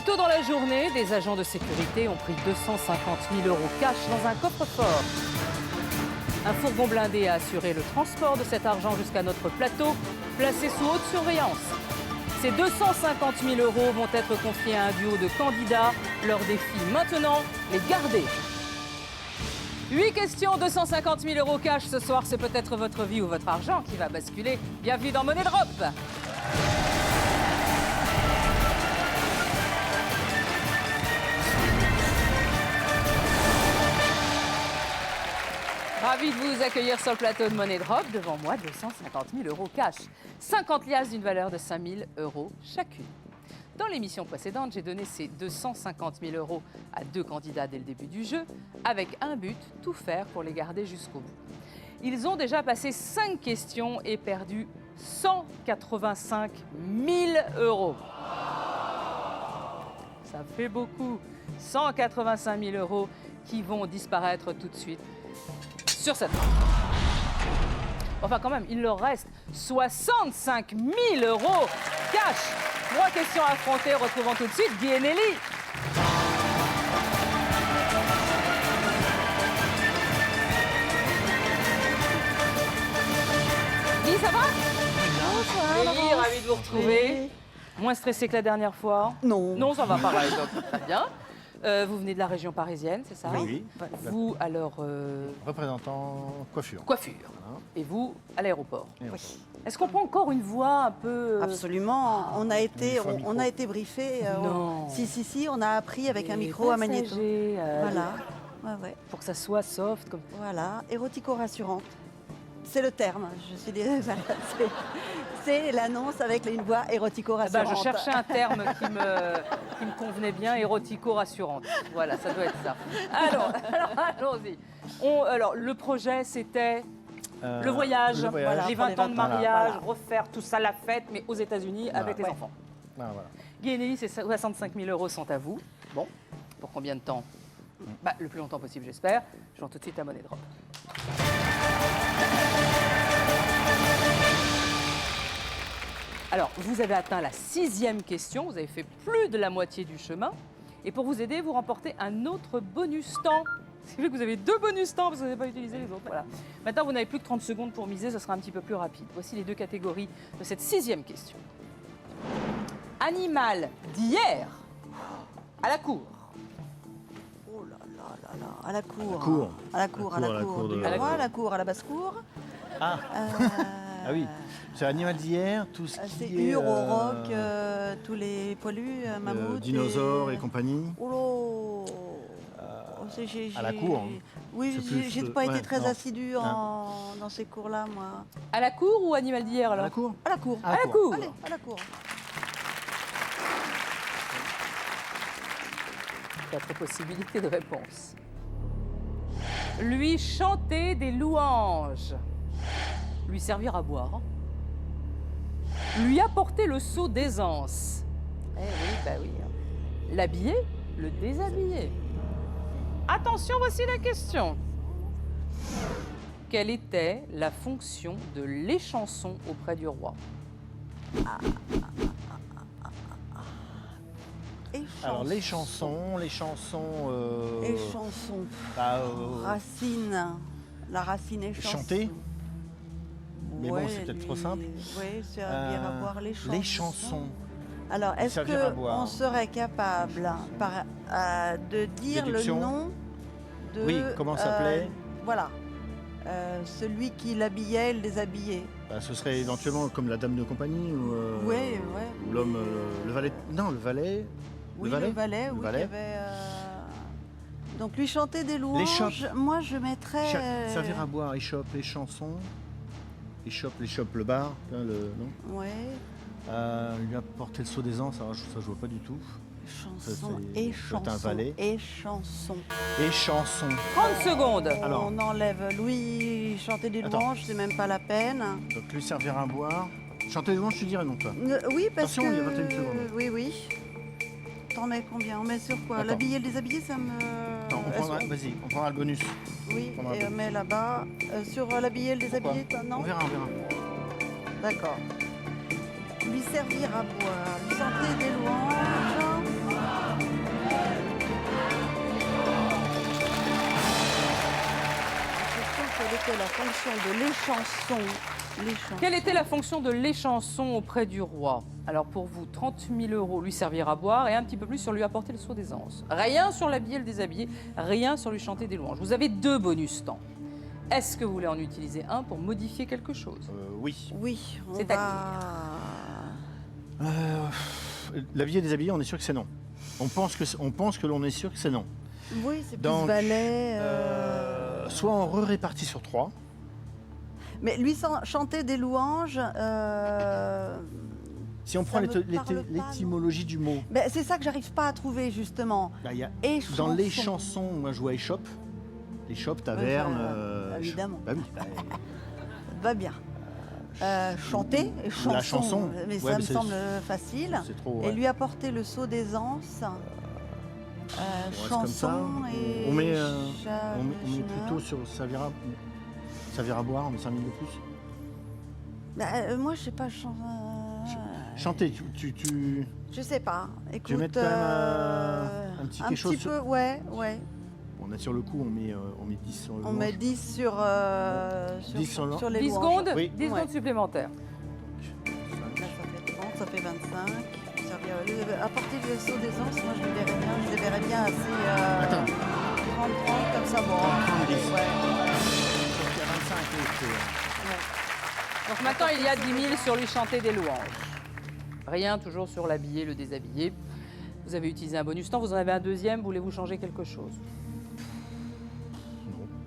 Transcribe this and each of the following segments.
Plus tôt dans la journée, des agents de sécurité ont pris 250 000 € cash dans un coffre-fort. Un fourgon blindé a assuré le transport de cet argent jusqu'à notre plateau, placé sous haute surveillance. Ces 250 000 € vont être confiés à un duo de candidats. Leur défi maintenant, les garder. 8 questions, 250 000 € cash. Ce soir, c'est peut-être votre vie ou votre argent qui va basculer. Bienvenue dans Money Drop. Ravi de vous accueillir sur le plateau de Money Drop. Devant moi, 250 000 € cash. 50 liasses d'une valeur de 5 000 € chacune. Dans l'émission précédente, j'ai donné ces 250 000 € à 2 candidats dès le début du jeu, avec un but, tout faire pour les garder jusqu'au bout. Ils ont déjà passé 5 questions et perdu 185 000 €. Ça fait beaucoup. 185 000 € qui vont disparaître tout de suite sur cette main. Enfin, quand même, il leur reste 65 000 € cash. 3 questions à affronter. Retrouvons tout de suite Guy et Nelly. Guy, ça va? Bonsoir. Nelly, ravi de vous retrouver. Oui. Moins stressé que la dernière fois? Non. Non, ça va pareil, donc très bien. Vous venez de la région parisienne, c'est ça? Oui. Vous, alors... Représentant coiffure. Coiffure. Voilà. Et vous, à l'aéroport. Et on- Est-ce qu'on prend encore une voix un peu... Absolument. On a été, Une fois on a été briefé. Non. Si, on a appris avec un les micro à magnéto. passagers, Voilà. Ouais. Pour que ça soit soft. Comme... Voilà. Érotico-rassurante. C'est le terme. Je suis voilà, c'est l'annonce avec une voix érotico-rassurante. je cherchais un terme qui me convenait bien, érotico-rassurante. Voilà, ça doit être ça. Alors allons-y. Alors, le projet, c'était le voyage, Voilà, les pour 20 ans de mariage, voilà. refaire tout ça, la fête, mais aux États-Unis avec les Ouais. enfants. Ah, voilà. Guy et Nelly, ces 65 000 € sont à vous. Bon, pour combien de temps? Le plus longtemps possible, j'espère. Je vais tout de suite à Money Drop. Alors, vous avez atteint la 6e question. Vous avez fait plus de la moitié du chemin. Et pour vous aider, vous remportez un autre bonus temps. Ce qui fait que vous avez 2 bonus temps parce que vous n'avez pas utilisé les autres. Voilà. Maintenant, vous n'avez plus que 30 secondes pour miser. Ce sera un petit peu plus rapide. Voici les 2 catégories de cette 6e question. Animal d'hier à la cour. Oh là là là là. À la cour. cour. À la cour. À la cour. de- Du À la roi, cour. à la cour, à la basse-cour. Ah. Ah oui, c'est l'animal d'hier, tout ce C'est qui est... Ur, Auroch, tous les poilus, mammouths. dinosaures et compagnie. Oh là. à la cour, hein. Oui, C'est plus, j'ai pas été ouais, très non. assidue dans ces cours-là, moi. À la cour ou animal d'hier À alors? la cour. À la cour. À À la cour. Allez, à la cour. 4 possibilités de réponse. Lui chanter des louanges. Lui servir à boire. Lui apporter le seau d'aisance. Eh oui, oui. L'habiller, le déshabiller. Attention, voici la question. Quelle était la fonction de l'échanson auprès du roi? Et Alors les chansons... Et chansons. Racine. La racine et chanson. chanter. Mais bon, c'est peut-être trop simple. Oui, servir à boire les chansons. Les chansons. Alors, est-ce Servir à boire. qu'on serait capable de dire Déduction. le nom de... Oui, comment s'appelait Voilà. Celui qui l'habillait et le déshabillait. Ce serait éventuellement comme la dame de compagnie ou, Oui. ou l'homme... le valet... Non, le valet... Oui, le valet, le valet, Le oui, valet. qui avait... Donc, lui chanter des louanges, chopes. moi, je mettrais... Servir à boire, échoppe, les chansons. Échoppe, le bar, hein, non Ouais, lui apporter le seau d'aisance, alors ça je vois pas du tout. chansons c'est- et c'est un chansons. valet. Et chansons. Et chansons. 30 secondes. Alors. On enlève Louis chanter des Attends. louanges, c'est même pas la peine. Donc lui servir à boire. Chanter les louanges, tu dirais non, toi. Oui, parce Attention, que... il y a 21 secondes. Oui. T'en mets combien? On met sur quoi? Attends. L'habiller, le déshabiller, ça me... Attends, vas-y, on prendra le bonus. Oui, prendra et un on peu. met là-bas. Sur l'habiller, le Pourquoi déshabiller, toi, non? On verra. D'accord. Lui servir à boire, lui chanter des louanges. était la fonction de l'échanson? Quelle était la fonction de l'échanson auprès du roi? Alors pour vous, 30 000 euros, lui servir à boire et un petit peu plus sur lui apporter le seau d'aisance. Rien sur l'habiller, le déshabiller, rien sur lui chanter des louanges. Vous avez 2 bonus temps. Est-ce que vous voulez en utiliser un pour modifier quelque chose? Oui. Oui, on C'est-à-dire L'habiller et déshabiller, on est sûr que c'est non. On pense que l'on est sûr que c'est non. Oui, c'est plus Donc, valet. Soit on répartit sur 3. Mais lui chanter des louanges. Si on prend Ça me parle pas, l'étymologie du mot, Ben, c'est ça que j'arrive pas à trouver justement. bah, il y a, Et dans les chanson. chansons, moi je vois échoppe. Échoppe, taverne. Évidemment. Bah oui. Ça va bien. Chanter et chanson. La chanson. Mais Ouais, ça mais me c'est- semble facile. C'est trop. Et Ouais. lui apporter le seau d'aisance. reste Chanson comme ça. et. On met, cha- on met machin. plutôt sur servir à boire, on met 5 minutes de plus. Bah, moi, je sais pas. Chanter, Je sais pas. Écoute. tu veux mettre quand même un petit quelque chose petit peu, ouais. On a sur le coup, on met 10 sur le On met 10 sur, 10 sur le- sur les 10 louanges. secondes, Oui. 10 Ouais. secondes supplémentaires. Là, ça fait 30, ça fait 25. Apporter le seau d'aisance, moi je les verrais bien assez. Attends. 30, comme ça, bon. 30, 10. Ouais. Il y a 25, oui, Donc maintenant, il y a 10 000 sur lui chanter des louanges. Rien toujours sur l'habiller, le déshabiller. Vous avez utilisé un bonus temps, vous en avez un deuxième, voulez-vous changer quelque chose?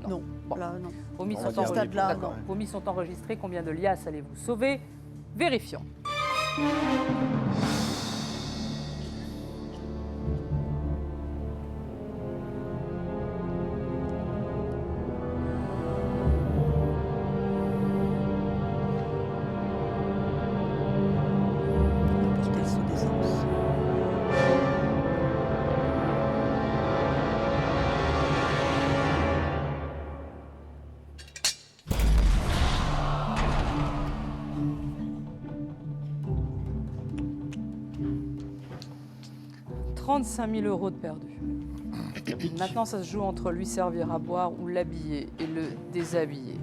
Non, Bon. là, non. Vos mises On va sont, dire enregistrées. stade-là, D'accord. non. Vos mises sont enregistrées, combien de liasses allez-vous sauver? Vérifions. Apporter le seau d'aisance. « 35 000 euros de perdu. Maintenant, ça se joue entre lui servir à boire ou l'habiller et le déshabiller.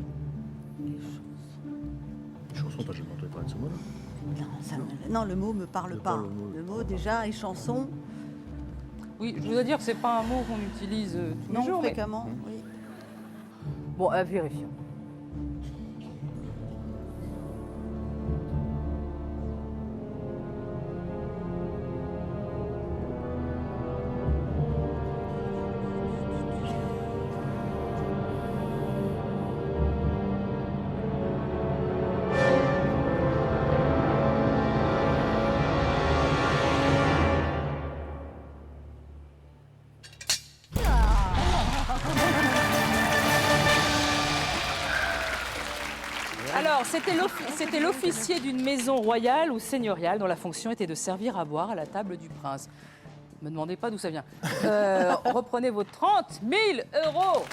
Chanson, pas je n'entendais pas de ce mot-là. Non, le mot me parle Le pas. parle, le mot. Le mot déjà et chanson, Oui, je dois dire que c'est pas un mot qu'on utilise tous les non jours. Mais... fréquemment. Oui. Bon, vérifions. Alors, c'était l'officier d'une maison royale ou seigneuriale dont la fonction était de servir à boire à la table du prince. Ne me demandez pas d'où ça vient. Reprenez vos 30 000 euros.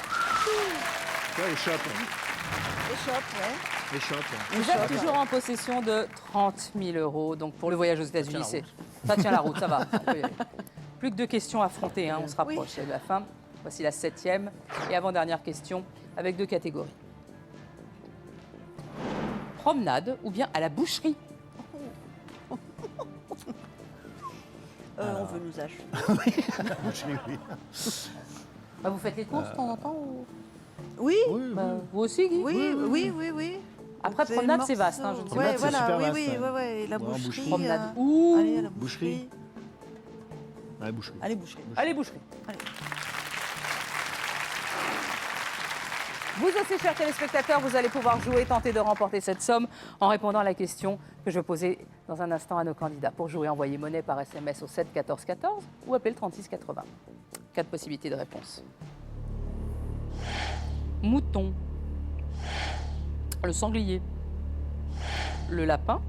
Ouais, échoppe. Échoppe, ouais. Échoppe. Vous êtes toujours en possession de 30 000 euros. Donc, pour le voyage aux États-Unis, ça tient la route, ça va. On peut y aller. Plus que 2 questions à affronter, hein, on se rapproche de la fin. Voici la 7e et avant-dernière question avec 2 catégories. Promenade ou bien à la boucherie? On veut nous acheter. Oui. Bah, vous faites les courses de temps en temps ou... Oui, Oui, Bah, vous aussi, Guy? oui. Après, C'est promenade, le c'est vaste, hein, morceau. je ne sais Ouais, pas. C'est voilà, super oui, vaste, oui, ouais. ouais. La Ouais, boucherie. boucherie. Promenade. Allez, à la Boucherie. boucherie. Ouais, boucherie. Allez, boucherie. Allez, boucherie. Allez. Vous aussi, chers téléspectateurs, vous allez pouvoir jouer, tenter de remporter cette somme en répondant à la question que je vais poser dans un instant à nos candidats. Pour jouer, envoyez monnaie par SMS au 7 14 14 ou appelez le 36 80. 4 possibilités de réponse. Mouton, le sanglier, le lapin,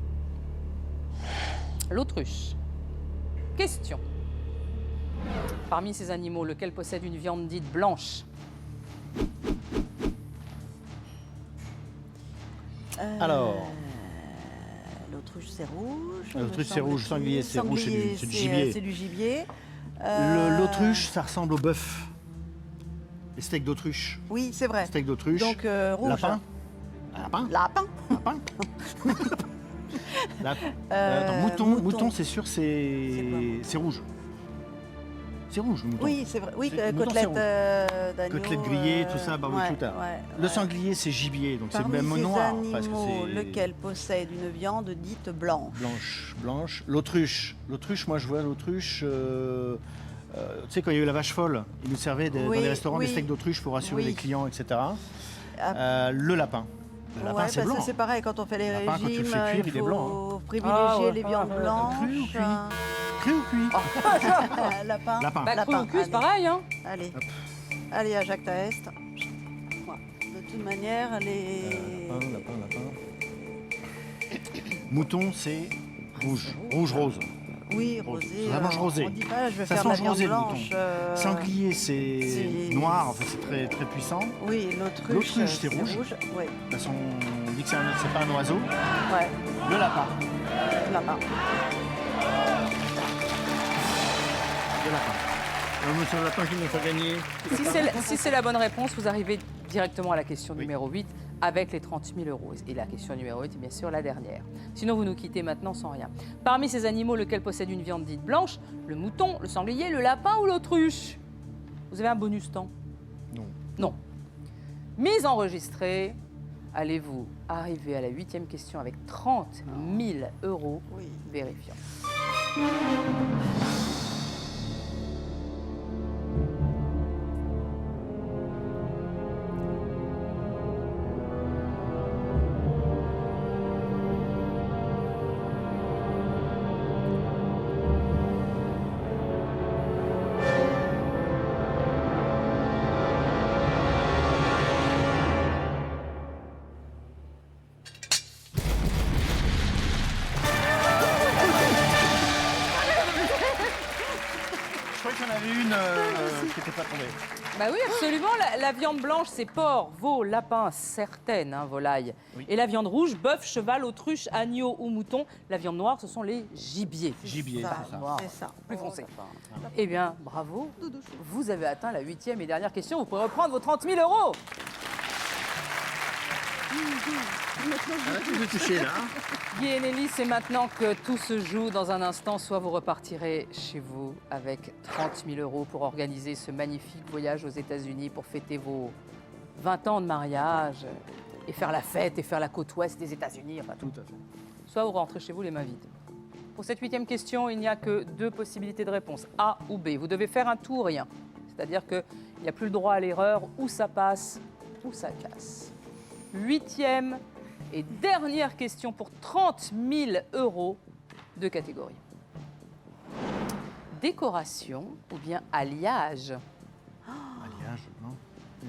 l'autruche. Question. Parmi ces animaux, lequel possède une viande dite blanche? Alors, L'autruche, c'est rouge. L'autruche, me c'est rouge. semble-t-il. Sanglier, c'est rouge, c'est du gibier. C'est du gibier. l'autruche, ça ressemble au bœuf. Les steaks d'autruche. Oui, c'est vrai. Steak d'autruche. Donc rouge. Lapin. Lapin. Lapin. Lapin. Attends, mouton, c'est sûr, c'est rouge. C'est rouge, le mouton. Oui, c'est vrai. Oui, Le mouton, côtelette c'est d'agneau. Côtelette grillée, tout ça, barbecue, ouais, tout ça. ouais, Le ouais. sanglier, c'est gibier, donc c'est Parmi même ces noir. animaux, Parce que c'est lequel possède une viande dite blanche? blanche. L'autruche, moi je vois l'autruche. Tu sais, quand il y a eu la vache folle, ils nous servaient dans Oui, les restaurants oui. des steaks d'autruche pour assurer Oui. les clients, etc. Ah, Le lapin. Le lapin, ouais, c'est blanc. c'est pareil, quand on fait les Le lapin, quand tu le régimes, fais cuire, il il est faut blanc, hein. privilégier Ah ouais. les viandes blanches. Cru ou cuit hein. Cru ou cuit Lapin. Lapin. Bah, cru Lapin, ou cuit, c'est allez. pareil, hein. Allez, Hop. allez à Jacques Taest. De toute manière, les... Lapin. Mouton, c'est rouge. Rouge-rose. Oui, rosé. Ça mange rosé. On dit pas, je vais Ça faire se de la mange rosé, viande le blanche. mouton. Sanglier, c'est c'est- noir, enfin, c'est très, très puissant. De Oui, l'autruche, L'autruche, c'est rouge. Oui, toute façon, on dit que c'est pas un oiseau. ouais, Le lapin. lapin. Le lapin. C'est le lapin qui nous fait gagner. Si c'est la bonne réponse, vous arrivez directement à la question Oui. numéro 8 avec les 30 000 euros. Et la question numéro 8 est bien sûr la dernière. Sinon, vous nous quittez maintenant sans rien. Parmi ces animaux, lequel possède une viande dite blanche? Le mouton, le sanglier, le lapin ou l'autruche? Vous avez un bonus temps? Non. Non. Mise enregistrée. Allez-vous arriver à la 8e question avec 30 000 euros? Oui. Vérifions. Je croyais qu'il y en avait une qui n'était pas tombée. Bah oui, absolument. La viande blanche, c'est porc, veau, lapin, certaines volailles. Oui. Et la viande rouge, bœuf, cheval, autruche, agneau ou mouton. La viande noire, ce sont les gibiers. Gibier, Ça, c'est ça. Noir. c'est ça. Plus foncé. Oh, Eh bien, bravo. Vous avez atteint la 8e et dernière question. Vous pouvez reprendre vos 30 000 euros. Tu veux toucher là. Guy et Nelly, c'est maintenant que tout se joue. Dans un instant, soit vous repartirez chez vous avec 30 000 euros pour organiser ce magnifique voyage aux États-Unis pour fêter vos 20 ans de mariage et faire la fête et faire la côte ouest des États-Unis. Enfin, tout. Tout à fait. Soit vous rentrez chez vous les mains vides. Pour cette 8e question, il n'y a que 2 possibilités de réponse, A ou B. Vous devez faire un tout ou rien. C'est-à-dire qu'il n'y a plus le droit à l'erreur, ou ça passe, ou ça casse. 8e et dernière question pour 30 000 euros de catégorie. Décoration ou bien alliage? Alliage, non.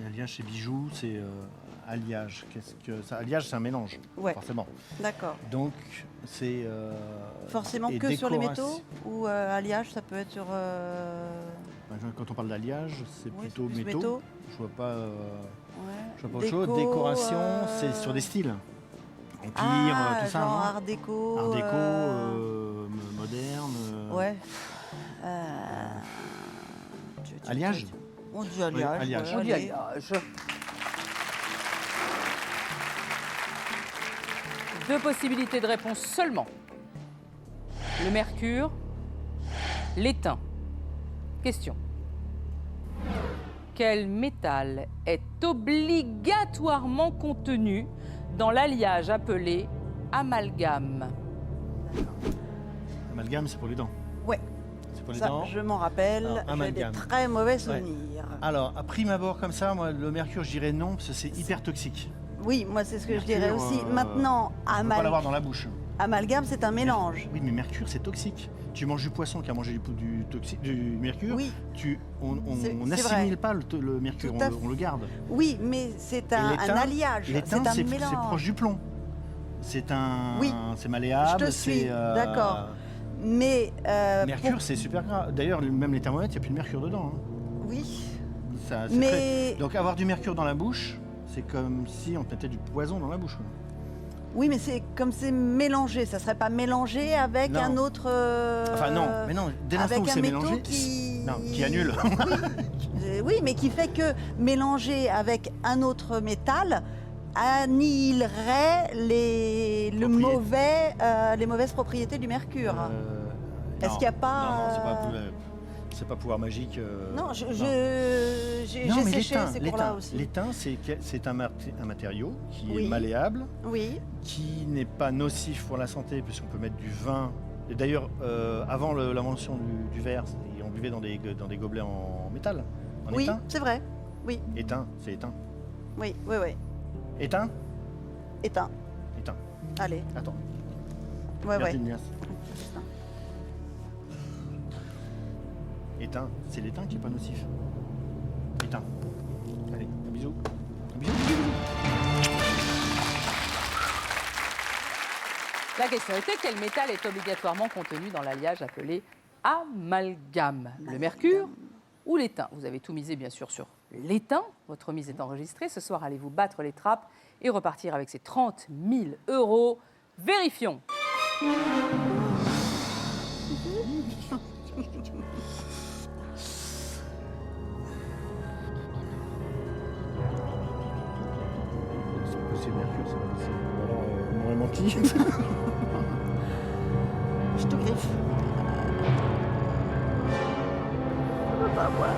Et alliage, c'est bijoux, c'est alliage. Qu'est-ce que ça? Alliage, c'est un mélange, Ouais. forcément. D'accord. Donc, c'est. Forcément et que sur les décoration. métaux ou alliage, ça peut être sur... Quand on parle d'alliage, c'est Oui, plutôt c'est plus métaux. Je vois pas. ouais. Je vois pas autre chose. Décoration, c'est sur des styles. Empire, tout ça, genre non? art déco. Art déco, moderne. Ouais. Alliage? On dit alliage. alliage. ouais, On dit allez. alliage. 2 possibilités de réponse seulement. Le mercure, l'étain. Question. Quel métal est obligatoirement contenu dans l'alliage appelé amalgame? Amalgame, c'est pour les dents. Ouais, C'est pour les ça, dents. je m'en rappelle. Alors, J'ai des amalgame. très mauvais souvenirs. Alors, à prime abord comme ça, moi, le mercure, je dirais non, parce que c'est hyper toxique. Oui, moi, c'est ce que je Mercure, dirais aussi. Maintenant, On peut pas l'avoir dans la bouche. amalgame, c'est un mélange. Oui, mais mercure, c'est toxique. Tu manges du poisson qui a mangé du mercure, Oui, on C'est n'assimile vrai. pas le mercure, Tout à on le garde. oui, mais c'est Et un l'étain, alliage. L'étain, C'est un c'est mélange. proche du plomb. C'est Oui, c'est malléable. je te suis, c'est, d'accord. Mais Mercure, c'est super grave. D'ailleurs, même les thermomètres, il n'y a plus de mercure dedans. hein. oui, Ça, c'est mais Donc avoir du mercure dans la bouche, c'est comme si on te mettait du poison dans la bouche. quoi. oui, mais c'est comme c'est mélangé. Ça serait pas mélangé avec Non. un autre. Enfin non, mais non, dès l'instant avec où un c'est métaux mélangé, qui non, qui annule. Oui, mais qui fait que mélanger avec un autre métal annihilerait les mauvaises propriétés du mercure. Est-ce qu'il n'y a pas... Non, c'est pas pouvoir magique. Non, j'ai Non, mais séché ces cours-là aussi. l'étain, c'est un matériau qui Oui. est malléable, Oui, qui n'est pas nocif pour la santé, puisqu'on peut mettre du vin. Et d'ailleurs, avant l'invention du verre, on buvait dans des gobelets en métal, en oui, étain. c'est vrai. Oui, Étain, c'est étain. oui. Étain Éteint. Étain. Allez. Attends, Ouais, regarde ouais. une liasse. Étain, c'est l'étain qui est pas nocif. Étain. Allez, un bisou. Un bisou. La question était quel métal est obligatoirement contenu dans l'alliage appelé amalgame? Le mercure ou l'étain? Vous avez tout misé bien sûr sur l'étain. Votre mise est enregistrée. Ce soir, allez-vous battre les trappes et repartir avec ces 30 000 €? Vérifions. C'est mercure, c'est pas possible. Alors, on m'aurait menti. Je te griffe. Je peux pas voir.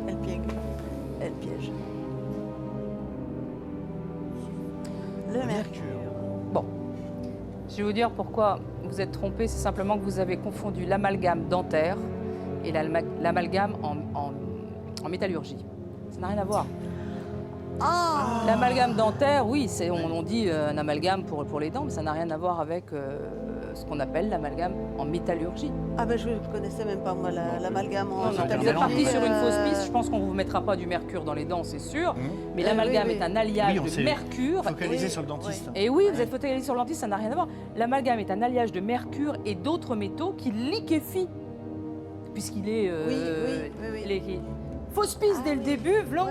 Elle piège. Elle piège. Le mercure. Bon, je vais vous dire pourquoi vous êtes trompé. C'est simplement que vous avez confondu l'amalgame dentaire et l'amalgame en métallurgie. Ça n'a rien à voir. Ah, L'amalgame dentaire, oui, on dit un amalgame pour les dents, mais ça n'a rien à voir avec ce qu'on appelle l'amalgame en métallurgie. ah ben je ne connaissais même pas moi l'amalgame en Non, non, vous êtes métallurgie. parti sur une fausse piste. Je pense qu'on ne vous mettra pas du mercure dans les dents, c'est sûr. Mais Oui, l'amalgame oui. est un alliage Oui, on de s'est mercure. Focalisé Oui. sur le dentiste. Et oui, vous êtes focalisé sur le dentiste, ça n'a rien à voir. L'amalgame est un alliage de mercure et d'autres métaux qui liquéfient. Puisqu'il est. Oui. il est- Fausse piste dès le début, Vlan.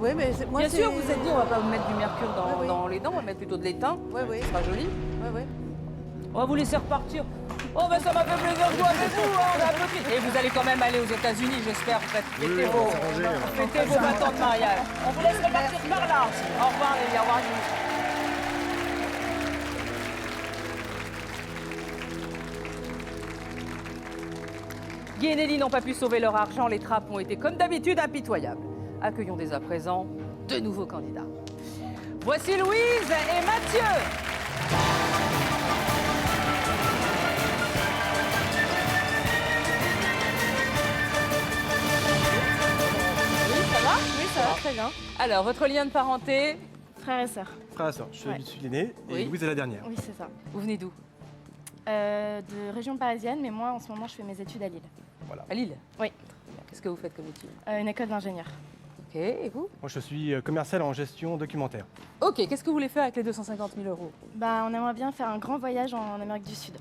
Ouais, mais moi Bien c'est- sûr, vous êtes dit, on va pas vous mettre du mercure Oui. dans les dents, on va mettre plutôt de l'étain. Ouais, oui. Ce sera joli. Ouais. On va vous laisser repartir. Oh, ben ça m'a fait plaisir de jouer avec vous. Hein, on a applaudi. Et vous allez quand même aller aux États-Unis, j'espère. Fêtez Oui, on vos, va s'arranger, hein. fêtez vos 20 ans de mariage. On vous laisse repartir par là. Au revoir, les gars. Au revoir, Julie. Guy et Nelly n'ont pas pu sauver leur argent. Les trappes ont été, comme d'habitude, impitoyables. Accueillons dès à présent deux nouveaux candidats. Voici Louise et Mathieu. Oui, ça va? Oui, ça va très bien. Alors, votre lien de parenté, Frères et sœurs. Frère et sœur, je suis Ouais. l'aîné et Oui. Louise est la dernière. Oui, c'est ça. vous venez d'où? De région parisienne, mais moi, en ce moment, je fais mes études à Lille. À Lille? Oui. Qu'est-ce que vous faites comme étude? Une école d'ingénieur. Ok, et vous? Moi, je suis commercial en gestion documentaire. Ok, qu'est-ce que vous voulez faire avec les 250 000 €? Bah, on aimerait bien faire un grand voyage en Amérique du Sud.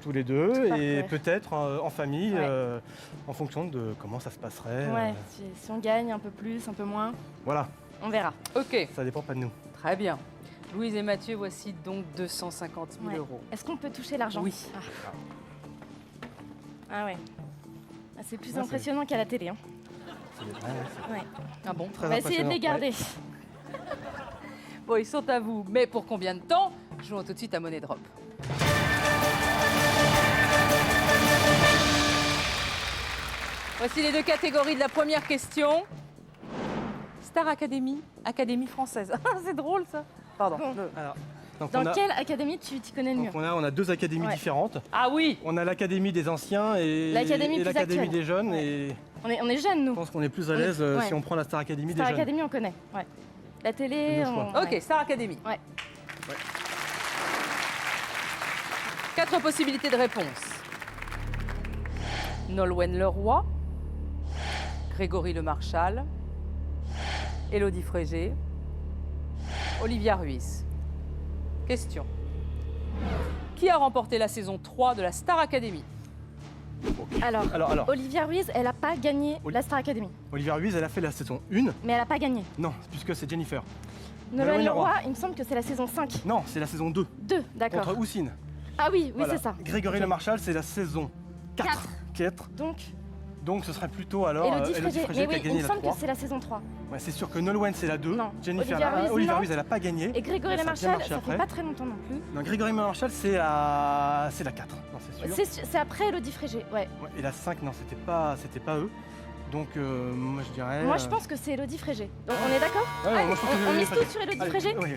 Tous les deux Tout à et fait. peut-être en famille, Ouais. en fonction de comment ça se passerait. Ouais, si on gagne un peu plus, un peu moins, Voilà, on verra. Ok, ça dépend pas de nous. très bien. Louise et Mathieu, voici donc 250 000 Ouais. €. Est-ce qu'on peut toucher l'argent? Oui. Ah ouais. Ah, c'est plus Ouais, c'est- impressionnant qu'à la télé. Hein. Ouais. Ah bon? Très On va essayer de les impressionnant, garder. Bon, ils sont à vous. Mais pour combien de temps? Jouons tout de suite à Money Drop. Voici les deux catégories de la première question. Star Academy, Académie française. Ah, c'est drôle ça. Pardon. Bon. Alors, donc Dans on a, quelle académie tu t'y connais le mieux? donc on a deux académies Ouais. différentes. Ah oui. On a l'académie des anciens et L'académie plus l'académie actuelle. des jeunes. Ouais. Et On est jeunes, nous. je pense qu'on est plus à On est- l'aise ouais. si on prend la Star Academy Star des jeunes. Academy, on connaît. Ouais. La télé, C'est nos choix. on... ouais. Ok, Star Academy. Ouais. 4 possibilités de réponse. Nolwenn Leroy, Grégory Lemarchal, Élodie Frégé, Olivia Ruiz. Question. Qui a remporté la saison 3 de la Star Academy? Alors, Olivia Ruiz, elle a pas gagné Oli- la Star Academy. Olivia Ruiz, elle a fait la saison 1. Mais elle a pas gagné. Non, puisque c'est Jennifer. Nolwenn Nolwenn Leroy, Leroy. il me semble que c'est la saison 5. Non, c'est la saison 2. 2, d'accord. Contre Houssine. Ah oui, Voilà. c'est ça. Grégory Ok. Le Marchal, c'est la saison 4. 4. Donc, Ce serait plutôt alors Élodie Élodie Frégé. Frégé Mais qui a oui, il gagné me la semble 3. que c'est la saison 3. Ouais, c'est sûr que Nolwenn, c'est la 2. Non. Jennifer, Olivia Ruiz, non. Ruiz, elle a pas gagné. Et Grégory Mais Le ça a bien Marchal, marché ça après. fait pas très longtemps non plus. Non, Grégory Le Marchal, c'est la 4. Non, c'est sûr. C'est après Élodie Frégé, ouais. Ouais, et la 5, non, c'était pas eux. Donc, moi, je dirais. Moi, je pense que c'est Élodie Frégé. Donc, on est d'accord? Ouais, Allez, moi, je pense que on c'est mise Élodie tout sur Élodie Allez, Frégé? oui.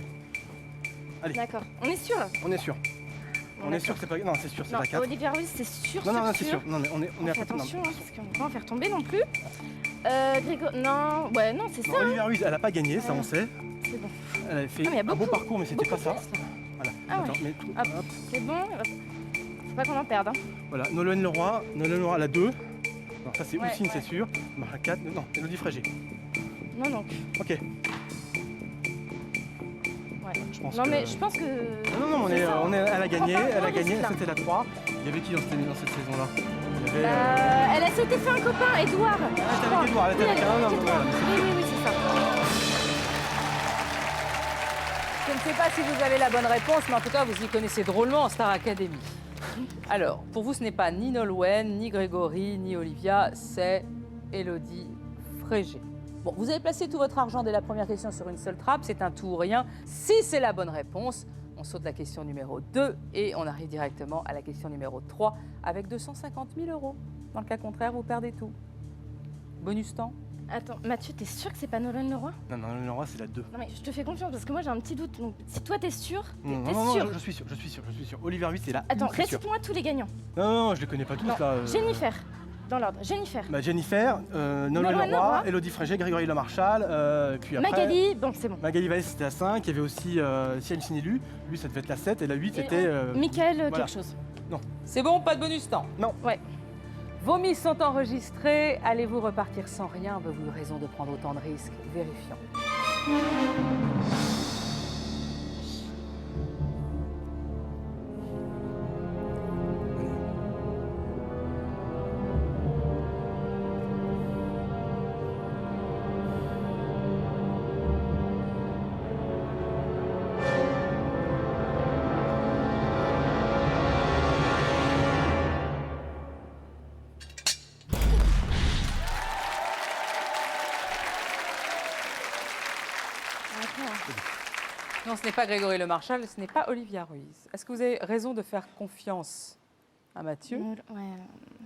Allez. D'accord. On est sûr? On est sûr. Bon, On est sûr que c'est pas. Non, c'est sûr, c'est Non, la 4. Olivia Ruiz, c'est sûr, Non, c'est sûr. sûr. Non, mais on est On à fait peu près. attention, hein, parce qu'on ne va pas en faire tomber non plus. Non, ouais, non, c'est Non, ça. hein. Olivia Ruiz, elle a pas gagné, ça on sait. C'est bon. Elle avait fait Ah, mais il y a un beau beaucoup- parcours, mais c'était pas beaucoup ça. de place, là. Voilà. Ah ouais. Attends, mais Hop, c'est bon. Hop. Faut pas qu'on en perde. Hein. voilà. Nolwenn Leroy, la 2. Non, ça c'est Ouais, Houssine, ouais. c'est sûr. La 4, non, Élodie Frégé. Non, donc. Ok. Ouais. Je pense Non, que- mais je pense que. Non, c'est ça. elle a gagné, Prends pas elle a de gagné, risque, là. c'était la 3. Il y avait qui dans cette saison-là? Il y avait. Elle a s'était fait un copain, Edouard. Elle était avec Edouard, elle était avec un homme. Voilà. Oui, c'est ça. Je ne sais pas si vous avez la bonne réponse, mais en tout cas, vous y connaissez drôlement en Star Academy. Alors, pour vous, ce n'est pas ni Nolwenn, ni Grégory, ni Olivia, c'est Élodie Frégé. Bon, vous avez placé tout votre argent dès la première question sur une seule trappe, c'est un tout ou rien. Si c'est la bonne réponse, on saute la question numéro 2 et on arrive directement à la question numéro 3 avec 250 000 €. Dans le cas contraire, vous perdez tout. Bonus temps. Attends, Mathieu, t'es sûr que c'est pas Nolwenn Leroy? Non, Nolwenn Leroy, c'est la 2. Non, mais je te fais confiance parce que moi j'ai un petit doute. Donc, si toi t'es sûr, Non, t'es non, sûr. je suis sûr. Olivia Ruiz, c'est la 1, Attends, c'est sûr. récite-moi tous les gagnants. Non, je les connais pas tous Non, là. Jennifer, dans l'ordre. Jennifer. Bah, Jennifer, Nolwenn Nolwenn Leroy, Leroy. Élodie Frégé, Grégory Le Marchal, puis après. Magali, bon, c'est bon. Magali Vallée, c'était la 5. Il y avait aussi Ciel Sinélu. Lui, ça devait être la 7. Et la 8, Et c'était. Michael, voilà. quelque chose. C'est bon, pas de bonus temps. Non. Ouais. Vos mises sont enregistrées. Allez-vous repartir sans rien? Avez-vous raison de prendre autant de risques? Vérifions. Non, ce n'est pas Grégory Le Marchal, ce n'est pas Olivia Ruiz. Est-ce que vous avez raison de faire confiance à Mathieu? Ouais,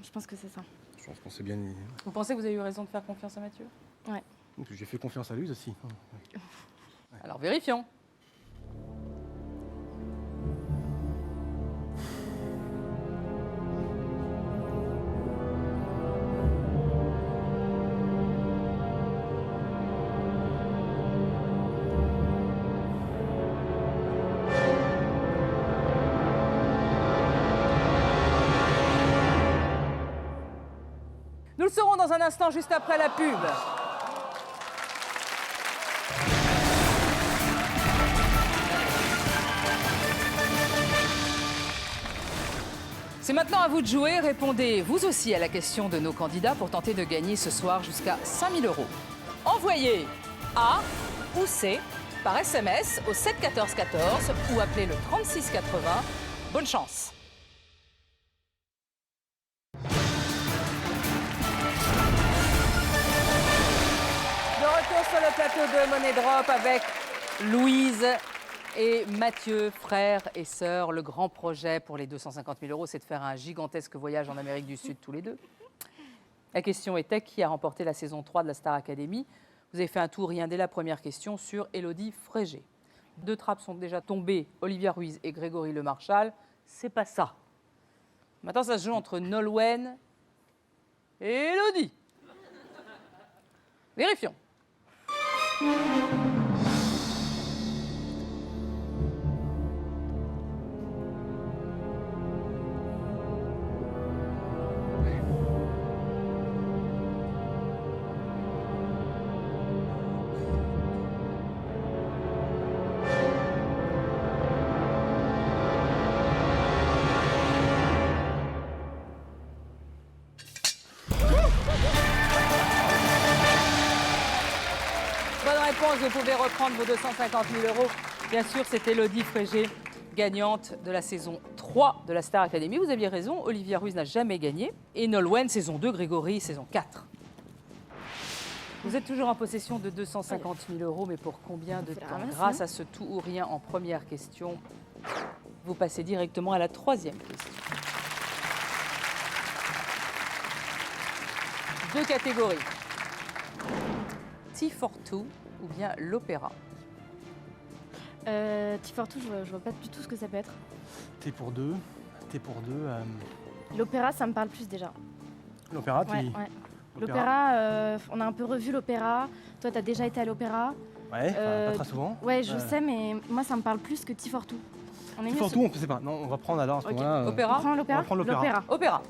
je pense que c'est ça. Je pense qu'on s'est bien. Vous pensez que vous avez eu raison de faire confiance à Mathieu? J'ai fait confiance à lui aussi. Alors vérifions. Nous le saurons dans un instant, juste après la pub. C'est maintenant à vous de jouer. Répondez vous aussi à la question de nos candidats pour tenter de gagner ce soir jusqu'à 5 000 €. Envoyez A ou C par SMS au 7 14 14 ou appelez le 36 80. Bonne chance. De retour sur le plateau de Money Drop avec Louise et Mathieu, frères et sœurs. Le grand projet pour les 250 000 €, c'est de faire un gigantesque voyage en Amérique du Sud tous les deux. La question était qui a remporté la saison 3 de la Star Academy. Vous avez fait un tout ou rien dès la première question sur Élodie Frégé. 2 trappes sont déjà tombées, Olivia Ruiz et Grégory Le Marchal. C'est pas ça. Maintenant, ça se joue entre Nolwenn et Élodie. Vérifions. réponse, vous pouvez reprendre vos 250 000 euros. Bien sûr, c'était Elodie Frégé, gagnante de la saison 3 de la Star Academy. Vous aviez raison, Olivia Ruiz n'a jamais gagné. Et Nolwenn, saison 2, Grégory, saison 4. Vous êtes toujours en possession de 250 000 euros, mais pour combien de Faut la temps? ramasser, Grâce à ce tout ou rien en première question, vous passez directement à la troisième question. 2 catégories. Tea for Two ou bien l'opéra. T42, je vois pas du tout ce que ça peut être. T pour 2. L'opéra, ça me parle plus déjà. L'opéra, Ouais, ouais. L'opéra, on a un peu revu l'opéra. Toi, t'as déjà été à l'opéra. Ouais, pas très souvent. Ouais, je sais, mais moi, ça me parle plus que T42. On est mieux T42, on ne sait pas. Non, on va prendre alors à ce Ok. moment-là. On Opéra. prend l'opéra. On va prendre l'opéra. Opéra.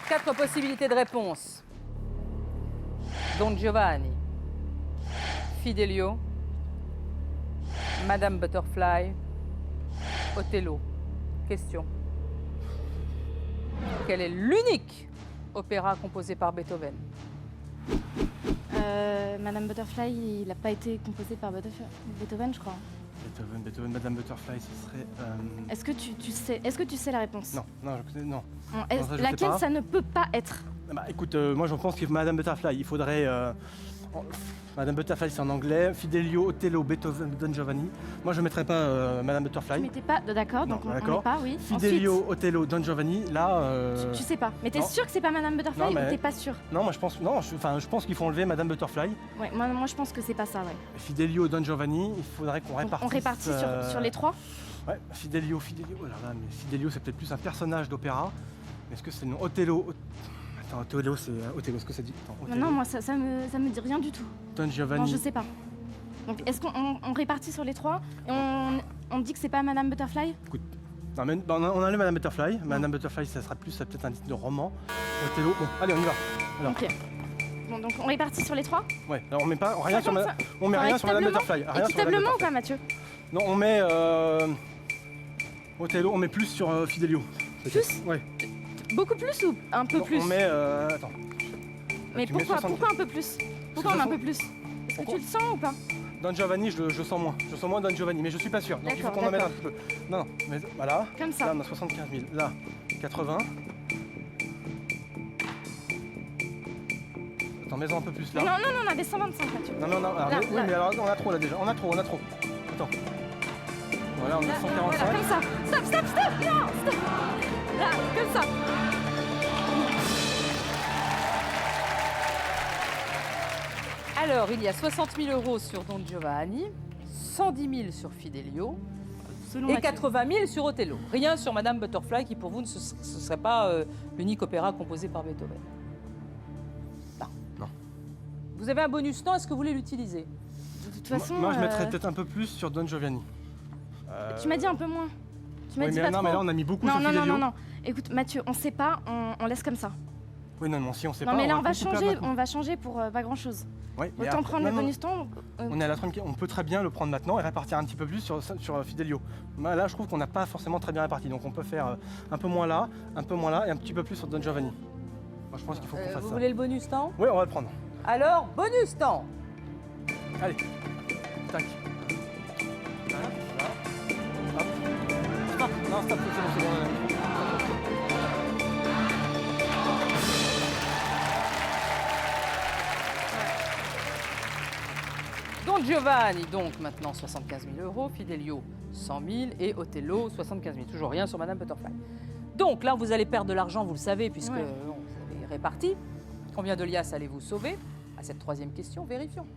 Quatre possibilités de réponse. Don Giovanni, Fidelio, Madame Butterfly, Othello. Question. Quel est l'unique opéra composé par Beethoven? Madame Butterfly, il n'a pas été composé par Beethoven, je crois. Beethoven, Madame Butterfly, ce serait. Est-ce que tu sais la réponse? Non, je connais. Non. Est-ce- Non, ça, je sais laquelle pas. ça ne peut pas être? Bah écoute, moi je pense que Madame Butterfly, il faudrait. Madame Butterfly, c'est en anglais. Fidelio, Othello, Beethoven, Don Giovanni. Moi je ne mettrais pas Madame Tu Butterfly. m'étais pas d'accord, Non, donc on d'accord. n'est pas, oui. Fidelio, Othello, Don Giovanni, là. Ensuite, tu sais pas. Mais t'es non. sûr que c'est pas Madame Butterfly Non, ou mais- t'es pas sûr? Non, moi je pense. Non, je pense qu'il faut enlever Madame Butterfly. Ouais, moi je pense que c'est pas ça, ouais. Fidelio, Don Giovanni, il faudrait qu'on Donc, répartisse. on répartit sur les trois? Ouais, Fidelio. Oh là là, mais Fidelio, c'est peut-être plus un personnage d'opéra. Mais est-ce que c'est le nom Othello? Attends, Othello, c'est. Othello, est-ce que ça dit? Attends, Non, Othello. non, moi ça me dit rien du tout. Don Giovanni. Non, je sais pas. Donc est-ce qu'on répartit sur les trois et on dit que c'est pas Madame Butterfly? Non, mais, bah, on enlève Madame Butterfly. Madame Butterfly, ça sera plus ça peut-être un titre de roman. Othello. Bon, allez, on y va. Alors. Ok. Bon, donc on répartit sur les trois? Ouais, alors on met pas rien sur, Comme ça. on met Enfin, rien sur Madame équitablement Butterfly. Rien sur Madame Équitablement ou Butterfly. pas, Mathieu? Non, on met Othello, on met plus sur Fidelio. Plus? Ouais. Beaucoup plus ou un peu Non, plus? On met. Attends. Mais tu mets pourquoi 60. un peu plus? Pourquoi on met un peu plus? Est-ce que Pourquoi tu le sens ou pas? Don Giovanni, je sens moins. Je sens moins Don Giovanni, mais je suis pas sûr. Donc il faut D'accord, qu'on en mette un d'accord. petit peu. Non, mais voilà. Comme ça. Là, on a 75 000. Là, 80. Attends, mets-en un peu plus là. Non, on avait 125, Mathieu. Non, alors, Là, oui, là. mais alors on a trop là déjà. On a trop. Attends. Voilà, on a Là, 145. voilà, comme ça. Stop, non, stop. Là, comme ça. Alors, il y a 60 000 euros sur Don Giovanni, 110 000 sur Fidelio Selon et Mathieu. 80 000 sur Othello. Rien sur Madame Butterfly qui, pour vous, ce serait pas l'unique opéra composé par Beethoven. Non. Non. Vous avez un bonus temps, est-ce que vous voulez l'utiliser? De toute façon, Moi, je mettrais peut-être un peu plus sur Don Giovanni. tu m'as dit un peu moins. Tu m'as Oui, dit mais pas non, trop. mais là, on a mis beaucoup non, sur non, Fidelio. non. Écoute, Mathieu, on sait pas, on laisse comme ça. Oui, non, si on sait Non, pas. mais là, on va tout perdre changer, maintenant. on va changer pour pas grand-chose. Ouais, mais Autant après- prendre non, le non, bonus temps. On est à la 30e, on peut très bien le prendre maintenant et répartir un petit peu plus sur Fidelio. Là, je trouve qu'on n'a pas forcément très bien réparti, donc on peut faire un peu moins là et un petit peu plus sur Don Giovanni. Moi, je pense qu'il faut qu'on fasse Vous ça. voulez le bonus temps? Oui, on va le prendre. Alors, bonus temps. Allez, tac. Tac, voilà. Hop. Stop, non, stop, c'est bon. Don Giovanni, donc maintenant 75 000 euros, Fidelio 100 000 et Othello 75 000. Toujours rien sur Madame Butterfly. Donc là, vous allez perdre de l'argent, vous le savez, puisque Ouais. vous avez réparti. Combien de liasses allez-vous sauver? À cette troisième question, vérifions.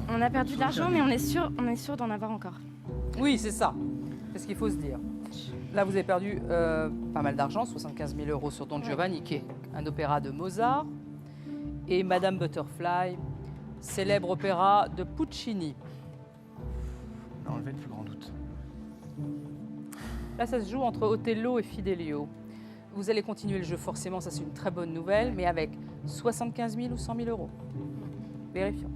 On a perdu de l'argent, mais on est sûr d'en avoir encore. Oui, c'est ça. C'est ce qu'il faut se dire. Là, vous avez perdu pas mal d'argent, 75 000 euros sur Don Giovanni, qui est un opéra de Mozart. et Madame Butterfly, célèbre opéra de Puccini. On a enlevé le plus grand doute. Là, ça se joue entre Othello et Fidelio. Vous allez continuer le jeu forcément, ça c'est une très bonne nouvelle, mais avec 75 000 ou 100 000 euros. Vérifions.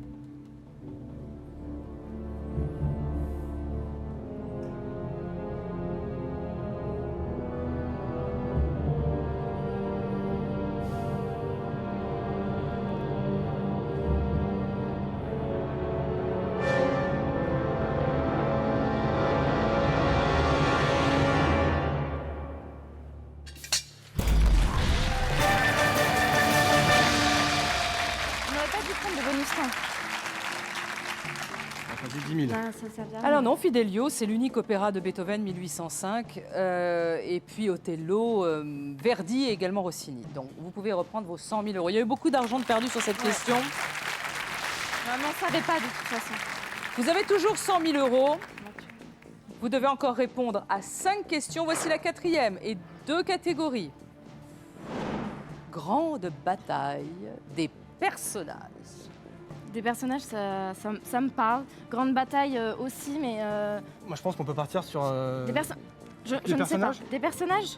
On n'aurait pas dû prendre de bonus temps. On a dit 10 000. Ah, ça servira. Alors non, Fidelio, c'est l'unique opéra de Beethoven 1805, et puis Othello, Verdi et également Rossini. Donc vous pouvez reprendre vos 100 000 euros. Il y a eu beaucoup d'argent de perdu sur cette question. Non, mais on ne savait pas de toute façon. Vous avez toujours 100 000 euros. Vous devez encore répondre à 5 questions. Voici la 4e et 2 catégories. Grande bataille des personnages. Des personnages, ça me parle. Grande bataille aussi, mais... Moi, je pense qu'on peut partir sur. Des personnages. Je ne sais pas. personnages Des personnages.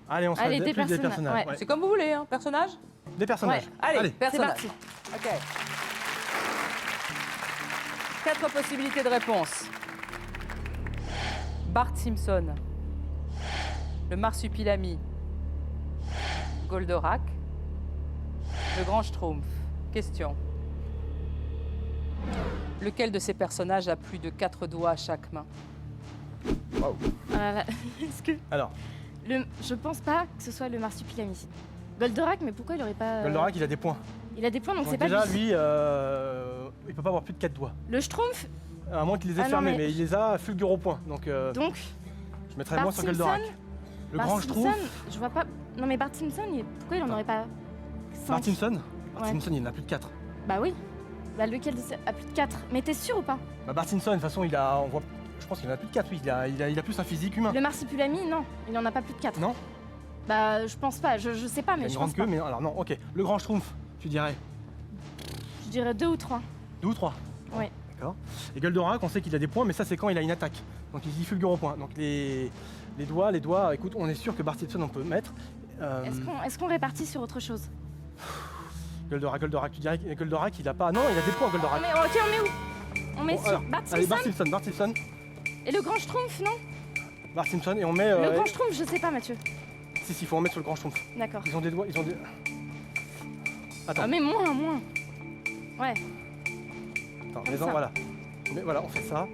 Allez, on se Allez, fait des plus des personnages, personnages. ouais. C'est comme vous voulez, hein. Personnage. Des personnages. Ouais. Allez, C'est personnage. parti. Ok. 4 possibilités de réponse. Bart Simpson, le Marsupilami, Goldorak, le Grand Schtroumpf. Question. Lequel de ces personnages a plus de 4 doigts à chaque main? Est-ce que... Alors, Je pense pas que ce soit le Marsupilami. Goldorak, mais pourquoi il aurait pas... Goldorak, il a des points. Il a des points, donc Donc c'est pas déjà, lui. lui, il peut pas avoir plus de 4 doigts. Le Schtroumpf, À moins qu'il les ait Ah non, fermés, mais- mais il les a fulgure au point. Donc, donc... je mettrais Bart moins sur Simpson, Goldorak. Le Bart grand Simpson, Schtroumpf, je vois pas... Non mais Bart Simpson, pourquoi il en aurait pas 5? Bart Simpson. Bart Ouais. Simpson, il en a plus de 4. Bah oui. Bah lequel de ces... a plus de 4? Mais t'es sûr ou pas? Bah, Bart Simpson, de toute façon, on voit, je pense qu'il en a plus de 4, oui. Il a plus un physique humain. Le Marsupilami, non. Il en a pas plus de 4. Non. Bah je pense pas, je sais pas, Il a mais une je grande pense queue, pas. mais alors non, ok. Le grand Schtroumpf, tu dirais Je dirais 2 ou 3. 2 ou 3? Ouais. D'accord. Et Goldorak, on sait qu'il a des points, mais ça, c'est quand il a une attaque. Donc, il dit fulgure au point. Donc, les doigts, écoute, on est sûr que Bart Simpson, on peut mettre. Est-ce qu'on répartit sur autre chose? Goldorak, tu dirais que Goldorak, il a pas. Non, il a des points, Goldorak. Mais ok, on met où? On met Bon, sur alors, Bart Allez, Simpson Bart Simpson. et le Grand Schtroumpf, non? Bart Simpson, et on met. Le Grand Schtroumpf, je sais pas, Mathieu. Si, faut en mettre sur le grand Schtroumpf. D'accord. Ils ont des doigts, ils ont des. Attends, Ah mais moins. Ouais. attends, comme mais non, ça. voilà. Mais voilà, on fait ça.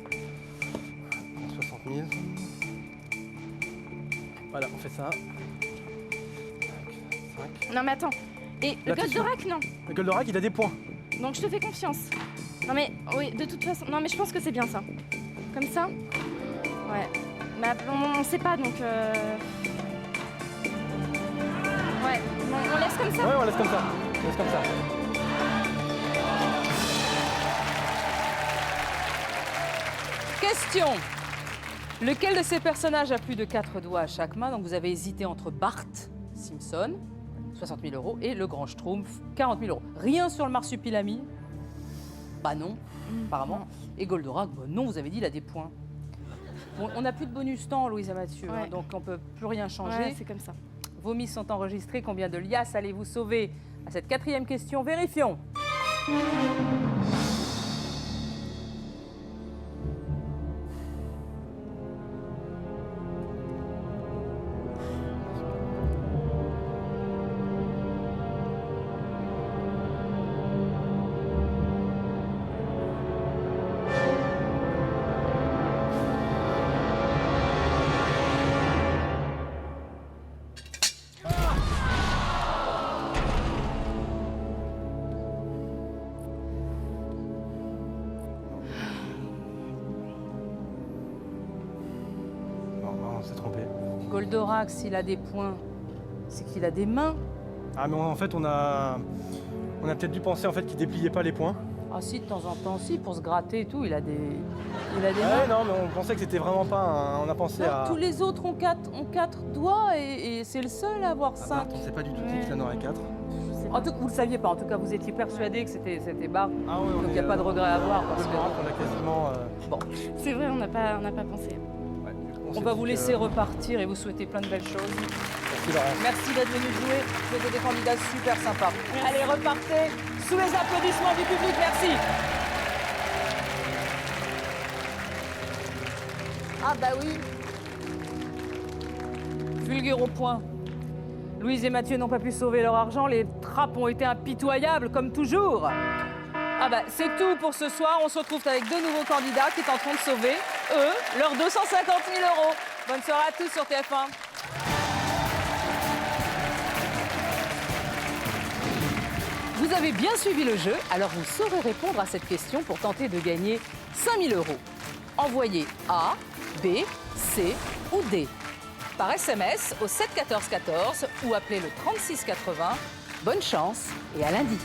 60 000. Voilà, on fait ça. 5. Non mais attends. Et le Là, t'es sûr? Goldorak, non. Le Goldorak, il a des points. Donc je te fais confiance. Non mais oui, de toute façon. Non mais je pense que c'est bien ça. Comme ça. Ouais. Mais on sait pas donc. Ouais. On laisse comme ça. Ouais, on laisse comme ça. On laisse comme ça. Question. Lequel de ces personnages a plus de 4 doigts à chaque main? Donc vous avez hésité entre Bart Simpson, 60 000 euros, et le Grand Schtroumpf, 40 000 euros. Rien sur le Marsupilami? Bah non, apparemment. non. Et Goldorak, bah non, vous avez dit, il a des points. Bon, on n'a plus de bonus temps, Louisa Mathieu, hein, Ouais. donc on peut plus rien changer. Ouais, c'est comme ça. Vos mises sont enregistrées. Combien de liasses allez-vous sauver à cette 4e question? Vérifions. Non, on s'est trompé. Goldorak, s'il a des points, c'est qu'il a des mains. Ah, mais en fait, on a peut-être dû penser en fait qu'il dépliait pas les points. Ah si, de temps en temps, si, pour se gratter et tout, il a des mains. Ouais, non, mais on pensait que c'était vraiment pas on a pensé Non, à. tous les autres ont 4 doigts et c'est le seul à avoir Ah, 5. Bart, on sait pas du tout dit qu'il en aurait 4. Je sais En tout cas, vous le saviez pas. En tout cas, vous étiez persuadé que c'était bas. Ah oui, Donc il n'y a pas de regret à avoir. Parce que... on a quasiment... C'est vrai, on n'a pas pensé. ouais, On va vous laisser repartir et vous souhaiter plein de belles choses. Merci Laurent. Merci d'être venu jouer. Vous êtes des candidats super sympas. Allez, repartez sous les applaudissements du public. Merci. Ah bah oui. Vulgaire au point. Louise et Mathieu n'ont pas pu sauver leur argent. Les trappes ont été impitoyables, comme toujours. Ah bah, c'est tout pour ce soir. On se retrouve avec deux nouveaux candidats qui tenteront de sauver, eux, leurs 250 000 €. Bonne soirée à tous sur TF1. Vous avez bien suivi le jeu, alors vous saurez répondre à cette question pour tenter de gagner 5 000 €. Envoyez A, B, C ou D. Par SMS au 7 14 14 ou appelez le 36 80. Bonne chance et à lundi.